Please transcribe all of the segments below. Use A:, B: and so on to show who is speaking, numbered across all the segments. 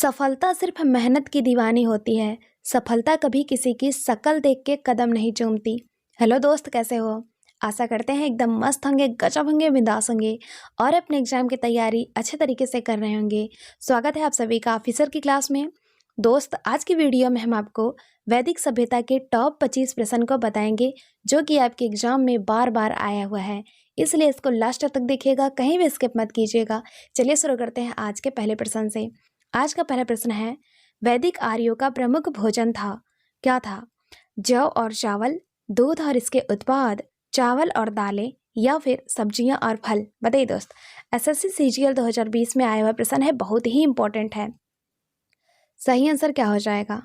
A: सफलता सिर्फ मेहनत की दीवानी होती है। सफलता कभी किसी की शक्ल देख के कदम नहीं चूमती। हेलो दोस्त, कैसे हो? आशा करते हैं एकदम मस्त होंगे, गजब होंगे, बिंदास होंगे और अपने एग्जाम की तैयारी अच्छे तरीके से कर रहे होंगे। स्वागत है आप सभी का ऑफिसर की क्लास में। दोस्त, आज की वीडियो में हम आपको वैदिक सभ्यता के टॉप 25 प्रश्न को बताएंगे जो कि आपके एग्जाम में बार बार आया हुआ है, इसलिए इसको लास्ट तक देखिएगा, कहीं भी स्किप मत कीजिएगा। चलिए शुरू करते हैं आज के पहले प्रश्न से। आज का पहला प्रश्न है, वैदिक आर्यों का प्रमुख भोजन क्या था? जौ और चावल, दूध और इसके उत्पाद, चावल और दालें, या फिर सब्जियां और फल? बताइए दोस्त। एसएससी सीजीएल 2020 में आया हुआ प्रश्न है, बहुत ही इंपॉर्टेंट है। सही आंसर क्या हो जाएगा?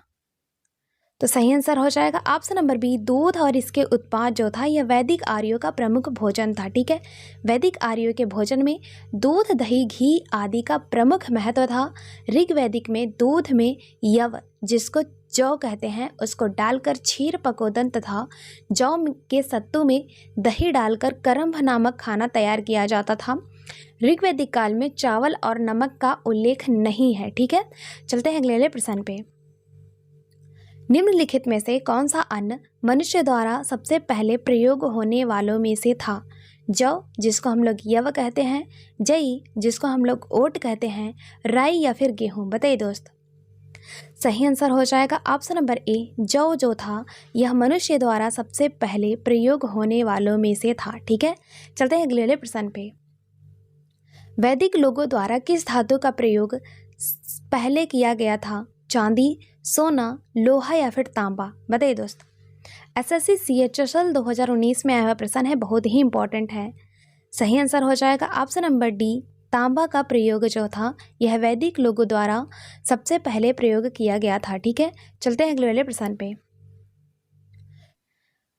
A: तो सही आंसर हो जाएगा ऑप्शन नंबर बी, दूध और इसके उत्पाद जो था यह वैदिक आर्यों का प्रमुख भोजन था। ठीक है, वैदिक आर्यों के भोजन में दूध, दही, घी आदि का प्रमुख महत्व था। ऋग्वैदिक में दूध में यव, जिसको जौ कहते हैं, उसको डालकर क्षीर, पकोदन तथा जौ के सत्तू में दही डालकर करम्भ नामक खाना तैयार किया जाता था। ऋग्वैदिक काल में चावल और नमक का उल्लेख नहीं है। ठीक है, चलते हैं अगले प्रश्न पे। निम्नलिखित में से कौन सा अन्न मनुष्य द्वारा सबसे पहले प्रयोग होने वालों में से था? जौ, जिसको हम लोग यव कहते हैं, जई, जिसको हम लोग ओट कहते हैं, राई या फिर गेहूं? बताइए दोस्त। सही आंसर हो जाएगा ऑप्शन नंबर ए, जौ जो था यह मनुष्य द्वारा सबसे पहले प्रयोग होने वालों में से था। ठीक है, चलते हैं अगले प्रश्न पे। वैदिक लोगों द्वारा किस धातु का प्रयोग पहले किया गया था? चांदी, सोना, लोहा या फिर तांबा? बताइए दोस्त। एसएससी सीएचएसएल 2019 में आया हुआ प्रश्न है, बहुत ही इंपॉर्टेंट है। सही आंसर हो जाएगा ऑप्शन नंबर डी, तांबा का प्रयोग जो था यह वैदिक लोगों द्वारा सबसे पहले प्रयोग किया गया था। ठीक है, चलते हैं अगले प्रश्न पे।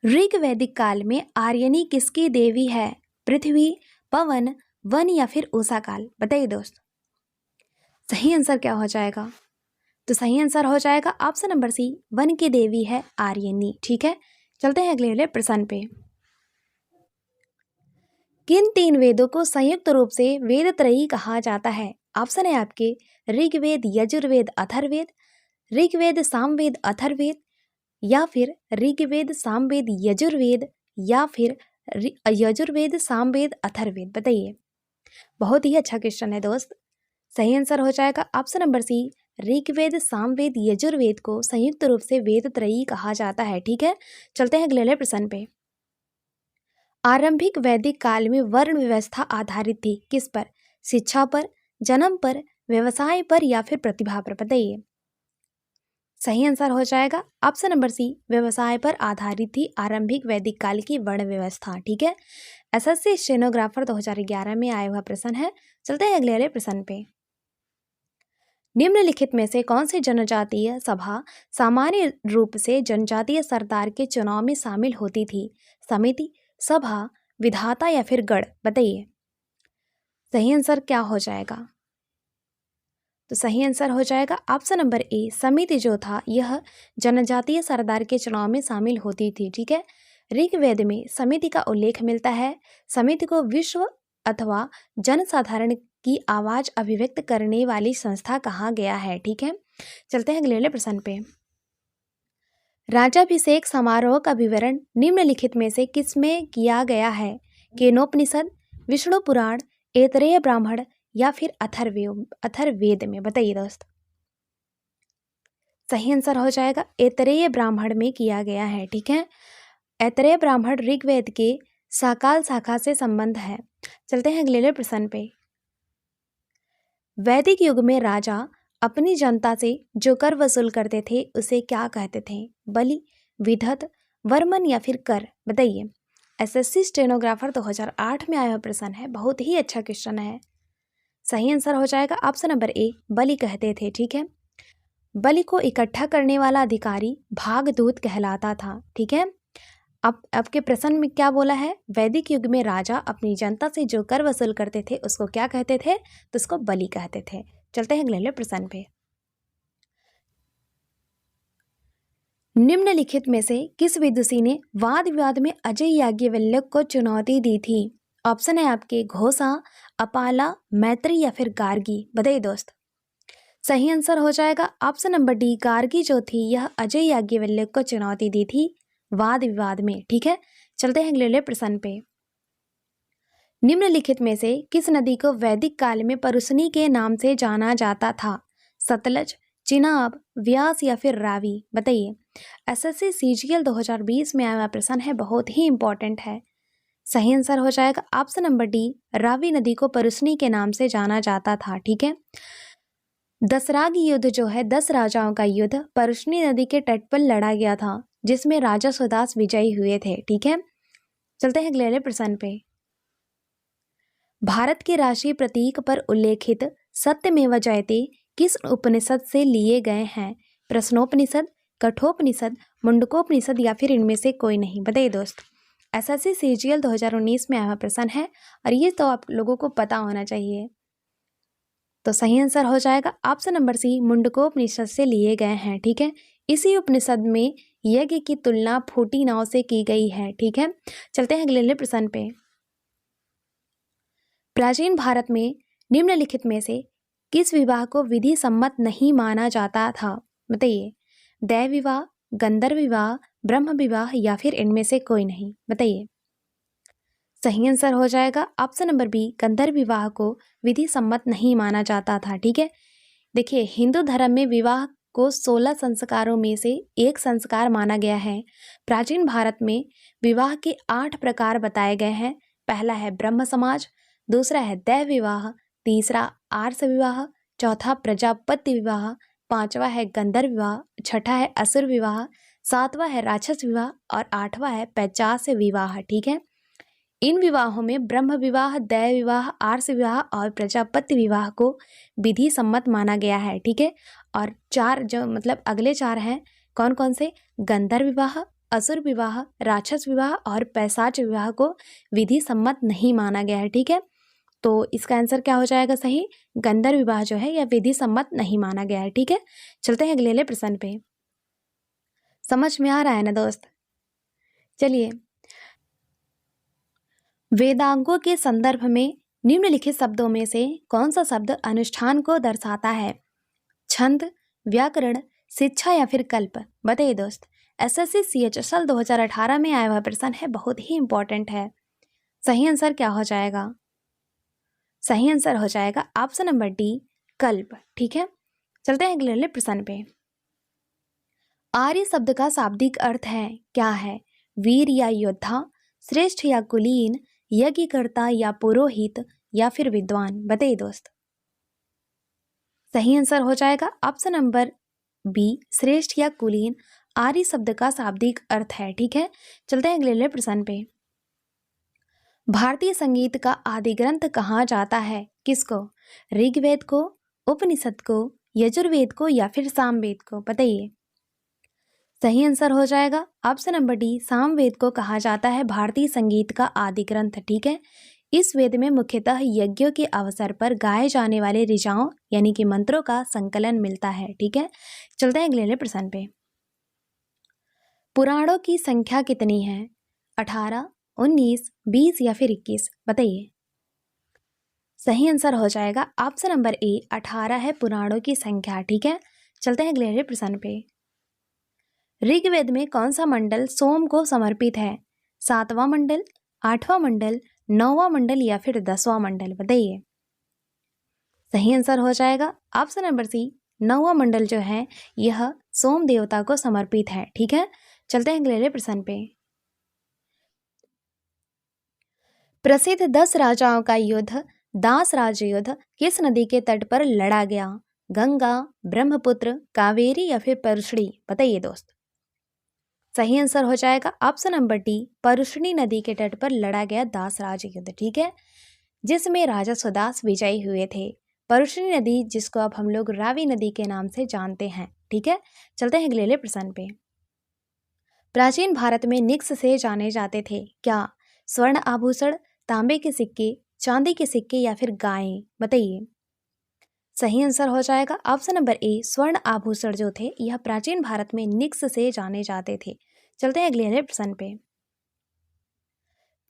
A: ऋग वैदिक काल में आर्यनी किसकी देवी है? पृथ्वी, पवन, वन या फिर उषा काल? बताइए दोस्त। सही आंसर क्या हो जाएगा? तो सही आंसर हो जाएगा ऑप्शन नंबर सी, वन की देवी है आर्यनी। ठीक है, चलते हैं अगले प्रश्न पे। किन 3 वेदों को संयुक्त रूप से वेद त्रयी कहा जाता है? ऑप्शन है आपके ऋग्वेद, यजुर्वेद, अथर्ववेद, ऋग्वेद, सामवेद, अथर्ववेद, या फिर ऋग्वेद, सामवेद, यजुर्वेद, या फिर यजुर्वेद, सामवेद, अथर्ववेद? बताइए। बहुत ही अच्छा क्वेश्चन है दोस्त। सही आंसर हो जाएगा option number C, Rigveda, Samaveda, Yajurveda को संयुक्त रूप से वेद त्रयी कहा जाता है। ठीक है, चलते हैं अगले प्रश्न पे। आरंभिक वैदिक काल में वर्ण व्यवस्था आधारित थी किस पर? शिक्षा पर, जन्म पर, व्यवसाय पर या फिर प्रतिभा पर? बताइए। सही आंसर हो जाएगा ऑप्शन नंबर सी, व्यवसाय पर आधारित थी आरंभिक वैदिक काल की वर्ण व्यवस्था। ठीक है, एसएससी स्टेनोग्राफर 2011 में आया हुआ प्रश्न है। चलते हैं अगले प्रश्न पे। निम्नलिखित में से कौन सी जनजातीय सभा सामान्य रूप से जनजातीय सरदार के चुनाव में शामिल होती थी? समिति, सभा, विधाता या फिर गण? बताइए। सही आंसर क्या हो जाएगा? तो सही आंसर हो जाएगा ऑप्शन नंबर ए, समिति जो था यह जनजातीय सरदार के चुनाव में शामिल होती थी। ठीक है, ऋग्वेद में समिति का उल्लेख मिलता है। समिति को विश्व अथवा जनसाधारण की आवाज अभिव्यक्त करने वाली संस्था कहा गया है। ठीक है, चलते हैं अगले प्रश्न पे। राजाभिषेक समारोह का विवरण निम्नलिखित में से किसमें किया गया है? केनोपनिषद, विष्णु पुराण, ऐतरेय ब्राह्मण या फिर अथर्ववेद में? बताइए दोस्त। सही आंसर हो जाएगा ऐतरेय ब्राह्मण में किया गया है। ठीक है, ऐतरेय ब्राह्मण ऋग्वेद के साकाल शाखा से संबंध है। चलते हैं अगले प्रश्न पे। वैदिक युग में राजा अपनी जनता से जो कर वसूल करते थे उसे क्या कहते थे? बलि, विधत, वर्मन या फिर कर? बताइए। एसएससी स्टेनोग्राफर 2008 में आया हुआ प्रश्न है, बहुत ही अच्छा क्वेश्चन है। सही आंसर हो जाएगा ऑप्शन नंबर ए, बलि कहते थे। ठीक है, बलि को इकट्ठा करने वाला अधिकारी भागदूत कहलाता था। ठीक है, अब आपके प्रश्न में क्या बोला है? वैदिक युग में राजा अपनी जनता से जो कर वसूल करते थे उसको क्या कहते थे? तो उसको बलि कहते थे। चलते हैं अगले प्रश्न पे। निम्नलिखित में से किस विदुषी ने वाद विवाद में अजय याज्ञवल्क्य को चुनौती दी थी? ऑप्शन है आपके घोषा, अपाला, मैत्री या फिर गार्गी? बताइए दोस्त। सही आंसर हो जाएगा ऑप्शन नंबर डी, गार्गी जो थी यह अजय याज्ञवल्क्य को चुनौती दी थी वाद विवाद में। ठीक है, चलते हैं अगले प्रश्न पे। निम्नलिखित में से किस नदी को वैदिक काल में परुशनी के नाम से जाना जाता था? सतलज, चिनाब, व्यास या फिर रावी? बताइए। एसएससी सीजीएल 2020 में आया हुआ प्रश्न है, बहुत ही इंपॉर्टेंट है। सही आंसर हो जाएगा ऑप्शन नंबर डी, रावी नदी को परुशनी के नाम से जाना जाता था। ठीक है, दसराग युद्ध जो है 10 राजाओं का युद्ध परुशनी नदी के तट पर लड़ा गया था, जिसमें राजा सुदास विजयी हुए थे। ठीक है, चलते हैं अगले प्रश्न पे। भारत के राष्ट्रीय प्रतीक पर उल्लेखित सत्यमेव जयते किस उपनिषद से लिए गए हैं? प्रश्नोपनिषद, कठोपनिषद, मुंडकोपनिषद या फिर इनमें से कोई नहीं? बताइए दोस्त। एसएससी सीजीएल 2019 में आया प्रश्न है और ये तो आप लोगों को पता होना चाहिए। तो सही आंसर हो जाएगा ऑप्शन नंबर सी, मुंडकोपनिषद से लिए गए हैं। ठीक है, इसी उपनिषद में यज्ञ की तुलना फूटी नाव से की गई है। ठीक है, चलते हैं अगले प्रश्न पे। प्राचीन भारत में निम्नलिखित में से किस विवाह को विधि सम्मत नहीं माना जाता था? बताइए। दैव विवाह, गंधर्व विवाह, ब्रह्म विवाह या फिर इनमें से कोई नहीं? बताइए। सही आंसर हो जाएगा ऑप्शन नंबर बी, गंधर्व विवाह को विधि सम्मत नहीं माना जाता था। ठीक है, देखिए हिंदू धर्म में विवाह को 16 संस्कारों में से एक संस्कार माना गया है। प्राचीन भारत में विवाह के 8 प्रकार बताए गए हैं। पहला है ब्रह्म समाज, दूसरा है दैव विवाह, तीसरा आर्ष विवाह, चौथा प्रजापत्य विवाह, पांचवा है गंधर्व विवाह, छठा है असुर विवाह, सातवां है राक्षस विवाह और आठवां है पैचास विवाह। ठीक है, इन विवाहों में ब्रह्म विवाह, दैव विवाह, आर्ष विवाह और प्रजापत्य विवाह को विधि सम्मत माना गया है। ठीक है, और 4 जो मतलब अगले 4 हैं कौन कौन से? गंधर्व विवाह, असुर विवाह, राक्षस विवाह और पैशाच विवाह को विधि सम्मत नहीं माना गया है। ठीक है, तो इसका आंसर क्या हो जाएगा सही? गंधर्व विवाह जो है यह विधि सम्मत नहीं माना गया है। ठीक है, चलते हैं अगले प्रश्न पे। समझ में आ रहा है ना दोस्त? चलिए, वेदांगों के संदर्भ में निम्नलिखित शब्दों में से कौन सा शब्द अनुष्ठान को दर्शाता है? छंद, व्याकरण, शिक्षा या फिर कल्प? बताइए दोस्त। एसएससी सीएचएसएल 2018 में आया हुआ प्रश्न है, बहुत ही इंपॉर्टेंट है। सही आंसर क्या हो जाएगा? सही आंसर हो जाएगा ऑप्शन नंबर डी, कल्प। ठीक है, चलते हैं अगले प्रश्न पे। आर्य शब्द का शाब्दिक अर्थ है क्या है? वीर या योद्धा, श्रेष्ठ या कुलीन, यज्ञकर्ता या पुरोहित या फिर विद्वान? बताइए दोस्त। सही आंसर हो जाएगा ऑप्शन नंबर बी, श्रेष्ठ या कुलीन आर्य शब्द का शाब्दिक अर्थ है। ठीक है, चलते हैं अगले प्रश्न पे। भारतीय संगीत का आदि ग्रंथ कहा जाता है? किसको? ऋग्वेद को, उपनिषद को, यजुर्वेद को या फिर सामवेद को? बताइए। सही आंसर हो जाएगा ऑप्शन नंबर डी, सामवेद को कहा जाता है भारतीय संगीत का आदि ग्रंथ। ठीक है, इस वेद में मुख्यतः यज्ञों के अवसर पर गाए जाने वाले ऋचाओं यानी कि मंत्रों का संकलन मिलता है। ठीक है, चलते हैं अगले प्रश्न पे। पुराणों की संख्या कितनी है? 18, 19, 20 या फिर 21? बताइए। सही आंसर हो जाएगा ऑप्शन नंबर ए, 18 है पुराणों की संख्या। ठीक है, चलते हैं अगले प्रश्न पे। ऋग्वेद में कौन सा मंडल सोम को समर्पित है? 7वां मंडल, 8वां मंडल, 9वां मंडल या फिर 10वां मंडल? बताइए। सही आंसर हो जाएगा ऑप्शन नंबर सी, 9वां मंडल जो है यह सोम देवता को समर्पित है। ठीक है, चलते हैं अगले प्रश्न पे। प्रसिद्ध 10 राजाओं का युद्ध दास राज युद्ध किस नदी के तट पर लड़ा गया? गंगा, ब्रह्मपुत्र, कावेरी या फिर परुष्णी? बताइए दोस्त। सही आंसर हो जाएगा ऑप्शन नंबर डी, परुष्णी नदी के तट पर लड़ा गया दास राज युद्ध। ठीक है, जिसमें राजा सुदास विजयी हुए थे। परुष्णी नदी जिसको अब हम लोग रावी नदी के नाम से जानते हैं। ठीक है, चलते हैं अगले प्रश्न पे। प्राचीन भारत में निक्स से जाने जाते थे क्या? स्वर्ण आभूषण, तांबे के सिक्के, चांदी के सिक्के या फिर गायें? बताइए। सही आंसर हो जाएगा ऑप्शन नंबर ए, स्वर्ण आभूषण जो थे यह प्राचीन भारत में निक्स से जाने जाते थे। चलते हैं अगले प्रश्न पे।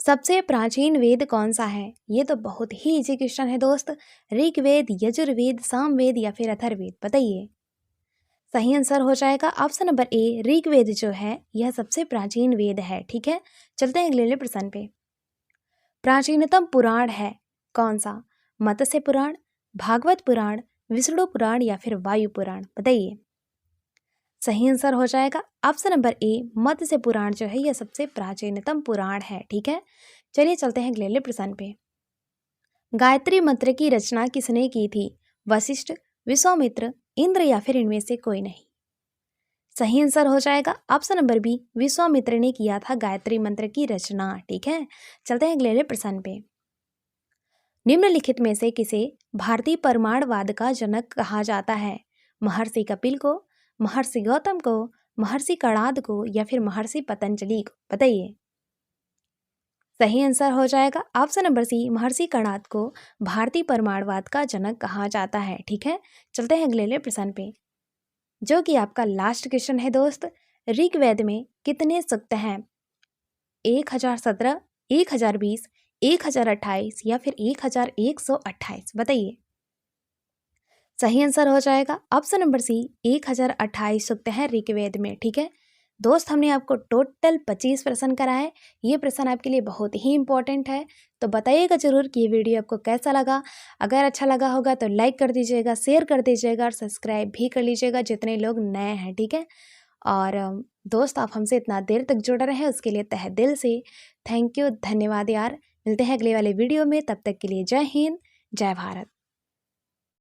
A: सबसे प्राचीन वेद कौन सा है? ये तो बहुत ही इजी क्वेश्चन है दोस्त। ऋग्वेद, यजुर्वेद, सामवेद या फिर अथर्ववेद, बताइए। सही आंसर हो जाएगा ऑप्शन नंबर ए, ऋग्वेद जो है यह सबसे प्राचीन वेद है। ठीक है, चलते हैं अगले प्रश्न पे। प्राचीनतम पुराण है कौन सा? मत्स्य पुराण, भागवत पुराण, विष्णु पुराण या फिर वायु पुराण, बताइए। सही आंसर हो जाएगा ऑप्शन नंबर ए, मत्स्य पुराण जो है यह सबसे प्राचीनतम पुराण है। ठीक है, चलिए चलते हैं अगले प्रश्न पे। गायत्री मंत्र की रचना किसने की थी? वशिष्ठ, विश्वामित्र, इंद्र या फिर इनमें से कोई नहीं। सही आंसर हो जाएगा ऑप्शन नंबर बी, विश्वामित्र ने किया था गायत्री मंत्र की रचना। ठीक है, चलते हैं अगले प्रश्न पे। निम्नलिखित में से किसे भारतीय परमाणुवाद का जनक कहा जाता है? महर्षि कपिल को, महर्षि गौतम को, महर्षि कणाद को या फिर महर्षि पतंजलि को, बताइए। सही आंसर हो जाएगा ऑप्शन नंबर सी, महर्षि कणाद को भारतीय परमाणुवाद का जनक कहा जाता है। ठीक है, चलते हैं अगले प्रश्न पे, जो कि आपका लास्ट क्वेश्चन है दोस्त। ऋग्वेद में कितने सूक्त हैं? 1017, 1020, 1028 या फिर 1128, बताइए। सही आंसर हो जाएगा ऑप्शन नंबर सी, 1028 सूक्त हैं ऋग्वेद में। ठीक है दोस्त, हमने आपको टोटल 25 प्रश्न कराए। ये प्रश्न आपके लिए बहुत ही इंपॉर्टेंट है, तो बताइएगा जरूर कि ये वीडियो आपको कैसा लगा। अगर अच्छा लगा होगा तो लाइक कर दीजिएगा, शेयर कर दीजिएगा और सब्सक्राइब भी कर लीजिएगा जितने लोग नए हैं। ठीक है, और दोस्त आप हमसे इतना देर तक जुड़े रहे उसके लिए तहे दिल से थैंक यू, धन्यवाद यार। मिलते हैं अगले वाले वीडियो में, तब तक के लिए जय हिंद, जय भारत।